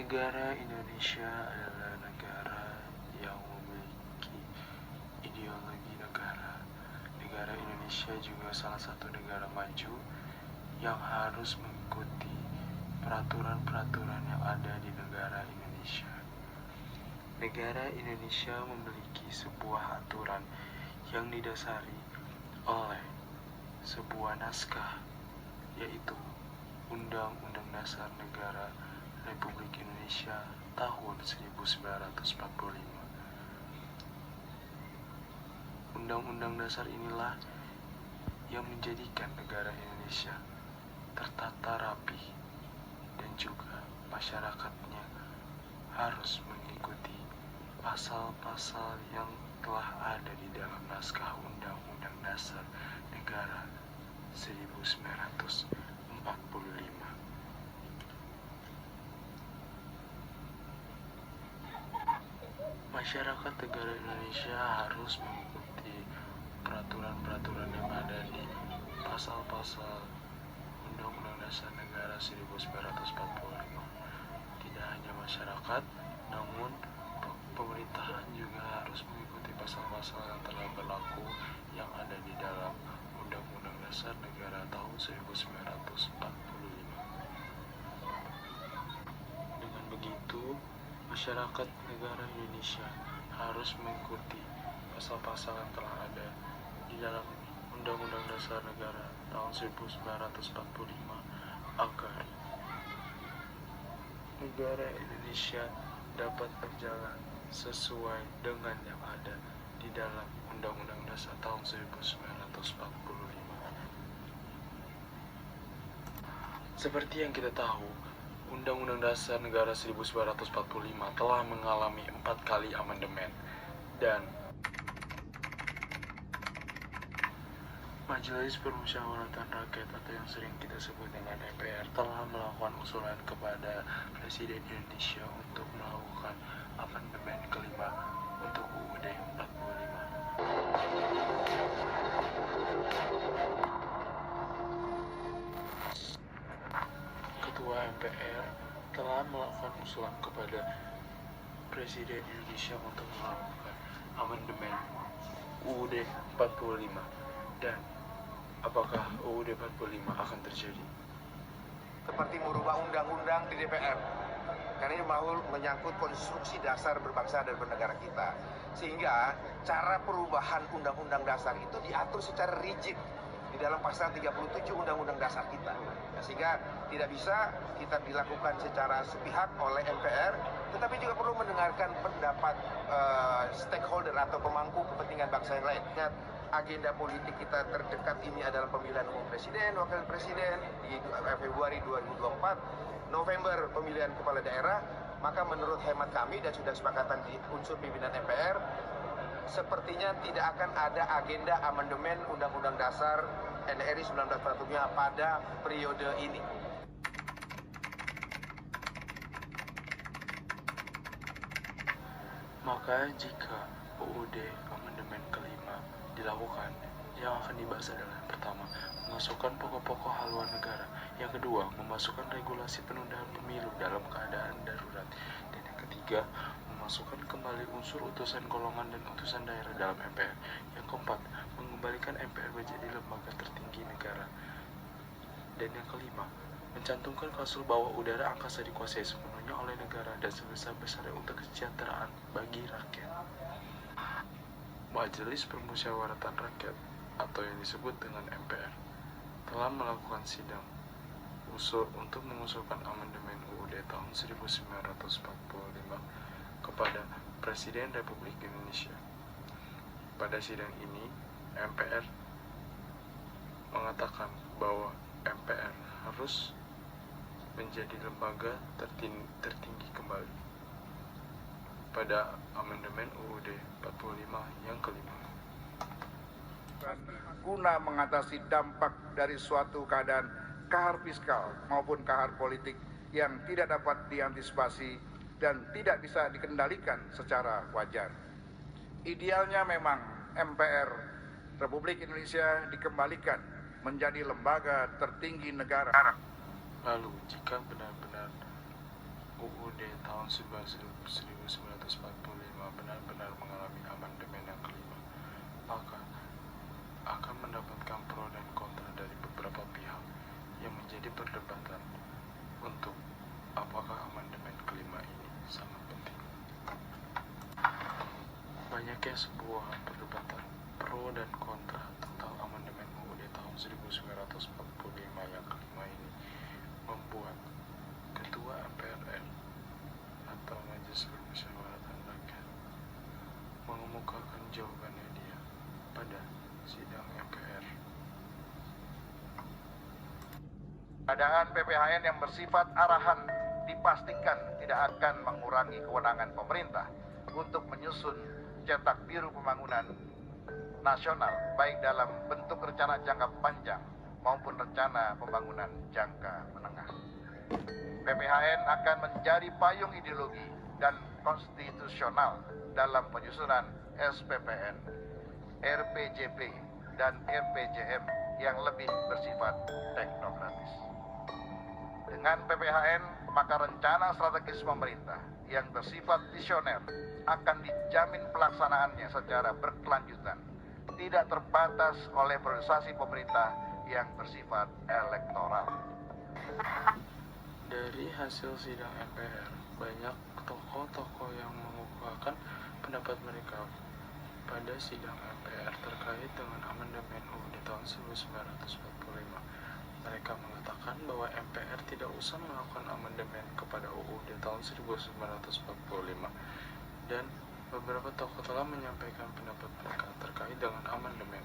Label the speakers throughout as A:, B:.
A: Negara Indonesia adalah negara yang memiliki ideologi negara. Negara Indonesia juga salah satu negara maju yang harus mengikuti peraturan-peraturan yang ada di negara Indonesia. Negara Indonesia memiliki sebuah aturan yang didasari oleh sebuah naskah, yaitu Undang-Undang Dasar Negara Republik Indonesia tahun 1945. Undang-Undang Dasar inilah yang menjadikan negara Indonesia tertata rapi dan juga masyarakatnya harus mengikuti pasal-pasal yang telah ada di dalam naskah Undang-Undang Dasar Negara 1945. Masyarakat negara Indonesia harus mengikuti peraturan-peraturan yang ada di pasal-pasal Undang-Undang Dasar Negara 1945. Tidak hanya masyarakat, namun pemerintahan juga harus mengikuti pasal-pasal yang telah berlaku yang ada di dalam Undang-Undang Dasar Negara tahun 1945. Dengan begitu, masyarakat negara Indonesia harus mengikuti pasal-pasal yang telah ada di dalam Undang-Undang Dasar Negara tahun 1945 agar negara Indonesia dapat berjalan sesuai dengan yang ada di dalam Undang-Undang Dasar tahun 1945. Seperti yang kita tahu, Undang-Undang Dasar Negara 1945 telah mengalami 4 kali amandemen, dan Majelis Permusyawaratan Rakyat atau yang sering kita sebut dengan MPR telah melakukan usulan kepada Presiden Indonesia untuk melakukan amandemen kelima untuk UUD 45. Ketua MPR telah melakukan usulan kepada Presiden Indonesia untuk melakukan amandemen UUD 45, dan apakah UUD 45 akan terjadi?
B: Seperti merubah undang-undang di DPR, karena ini menyangkut konstruksi dasar berbangsa dan bernegara kita, sehingga cara perubahan undang-undang dasar itu diatur secara rigid di dalam pasal 37 Undang-Undang Dasar kita, sehingga tidak bisa kita dilakukan secara sepihak oleh MPR, tetapi juga perlu mendengarkan pendapat stakeholder atau pemangku kepentingan bangsa yang lain. Agenda politik kita terdekat ini adalah pemilihan umum presiden, wakil presiden di Februari 2024, November pemilihan kepala daerah. Maka menurut hemat kami dan sudah sepakatan di unsur pimpinan MPR, sepertinya tidak akan ada agenda amandemen Undang-Undang Dasar NRI 1945 pada periode ini.
A: Maka jika UUD amandemen kelima dilakukan, yang akan dibahas adalah yang pertama, memasukkan pokok-pokok haluan negara, yang kedua, memasukkan regulasi penundaan pemilu dalam keadaan darurat, dan yang ketiga, memasukkan kembali unsur utusan golongan dan utusan daerah dalam MPR, yang keempat, mengembalikan MPR menjadi lembaga tertinggi negara, dan yang kelima, mencantumkan klausul bahwa udara angkasa dikuasai sepenuhnya oleh negara dan sebesar-besarnya untuk kesejahteraan bagi rakyat. Majelis Permusyawaratan Rakyat atau yang disebut dengan MPR telah melakukan sidang usul untuk mengusulkan amandemen UUD tahun 1945 kepada Presiden Republik Indonesia. Pada sidang ini, MPR mengatakan bahwa MPR harus menjadi lembaga tertinggi kembali pada amandemen UUD 45 yang kelima.
C: Guna mengatasi dampak dari suatu keadaan kahar fiskal maupun kahar politik yang tidak dapat diantisipasi dan tidak bisa dikendalikan secara wajar. Idealnya memang MPR Republik Indonesia dikembalikan menjadi lembaga tertinggi negara.
A: Lalu, jika benar-benar UUD tahun 1945 benar-benar mengalami amandemen yang kelima, maka akan mendapatkan pro dan kontra dari beberapa pihak yang menjadi perdebatan untuk apakah amandemen kelima ini sangat penting. Banyaknya sebuah perdebatan pro dan kontra tentang amandemen UUD tahun 1945 yang kelima ini membuat Ketua MPR atau Majelis Permusyawaratan Rakyat mengemukakan jawabannya dia pada sidang MPR.
C: Keadaan PPHN yang bersifat arahan dipastikan tidak akan mengurangi kewenangan pemerintah untuk menyusun cetak biru pembangunan nasional baik dalam bentuk rencana jangka panjang maupun rencana pembangunan jangka menengah. PPHN akan menjadi payung ideologi dan konstitusional dalam penyusunan SPPN, RPJP, dan RPJM yang lebih bersifat teknokratis. Dengan PPHN, maka rencana strategis pemerintah yang bersifat visioner akan dijamin pelaksanaannya secara berkelanjutan, tidak terbatas oleh priorisasi pemerintah yang bersifat elektoral.
A: Dari hasil sidang MPR, banyak tokoh-tokoh yang mengukuhkan pendapat mereka pada sidang MPR terkait dengan amandemen UUD tahun 1945. Mereka mengatakan bahwa MPR tidak usah melakukan amandemen kepada UUD tahun 1945, dan beberapa tokoh telah menyampaikan pendapat mereka terkait dengan amandemen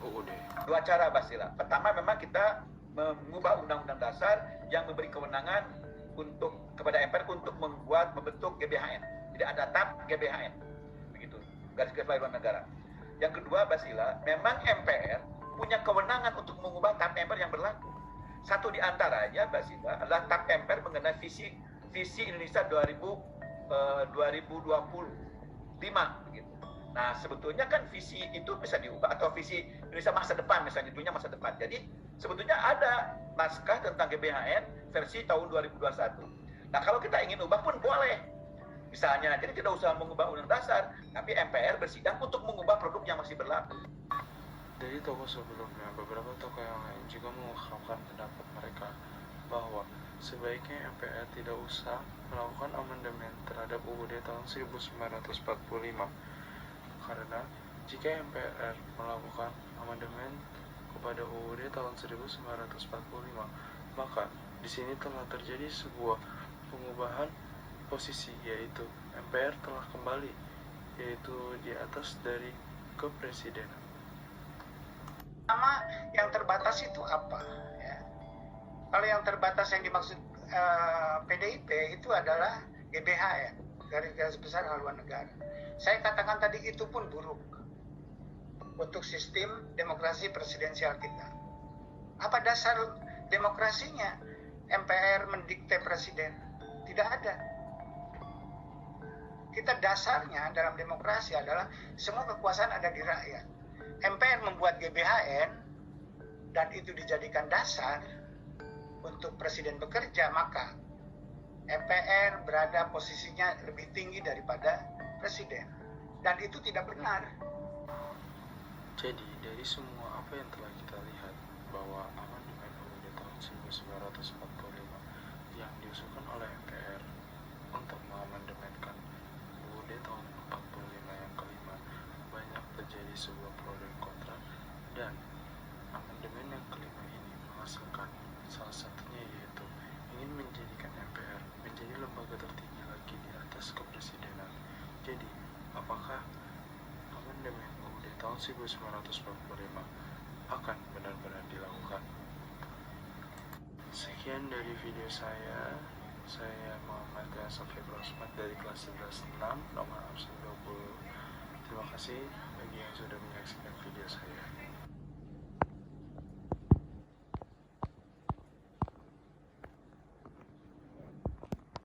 A: UUD.
D: Dua cara, Basila. Pertama, memang kita mengubah undang-undang dasar yang memberi kewenangan kepada MPR untuk membentuk GBHN. Tidak ada TAP GBHN, begitu. Garis-garis haluan negara. Yang kedua, Basila, memang MPR punya kewenangan untuk mengubah TAP MPR yang berlaku. Satu di antaranya, Basila, adalah TAP MPR mengenai visi Indonesia 2025, gitu. Nah, sebetulnya kan visi itu bisa diubah, atau visi Indonesia masa depan, misalnya dunia masa depan. Jadi sebetulnya ada naskah tentang GBHN versi tahun 2021. Nah, kalau kita ingin ubah pun boleh. Misalnya, jadi tidak usah mengubah undang dasar, tapi MPR bersidang untuk mengubah produk yang masih berlaku.
A: Dari tokoh sebelumnya, beberapa tokoh yang lain juga mengungkapkan pendapat mereka bahwa sebaiknya MPR tidak usah melakukan amandemen terhadap UUD tahun 1945. Karena jika MPR melakukan amandemen kepada UUD tahun 1945, maka di sini telah terjadi sebuah pengubahan posisi, yaitu MPR telah kembali yaitu di atas dari kepresidenan.
E: Pertama, yang terbatas itu apa? Ya. Kalau yang terbatas yang dimaksud PDIP itu adalah GBHN, garis besar haluan negara. Saya katakan tadi itu pun buruk untuk sistem demokrasi presidensial kita. Apa dasar demokrasinya? MPR mendikte presiden? Tidak ada. Kita dasarnya dalam demokrasi adalah semua kekuasaan ada di rakyat. MPR membuat GBHN dan itu dijadikan dasar untuk presiden bekerja, maka MPR berada posisinya lebih tinggi daripada presiden, dan itu tidak benar.
A: Jadi dari semua apa yang telah kita lihat, bahwa amandemen UUD tahun 1945 yang diusulkan oleh MPR untuk mengamandemenkan UUD tahun 45 yang kelima, banyak terjadi sebuah pro dan kontra, dan amandemen yang kelima ini menghasilkan salah satunya yaitu ingin menjadikan MPR menjadi lembaga tertinggi lagi di atas kepresidenan. Jadi, apakah amandemen UUD tahun 1945 akan benar-benar dilakukan? Sekian dari video saya Muhammad Sofir Rosmat dari kelas 11 6, nomor absen 20. Terima kasih bagi yang sudah menyaksikan video saya.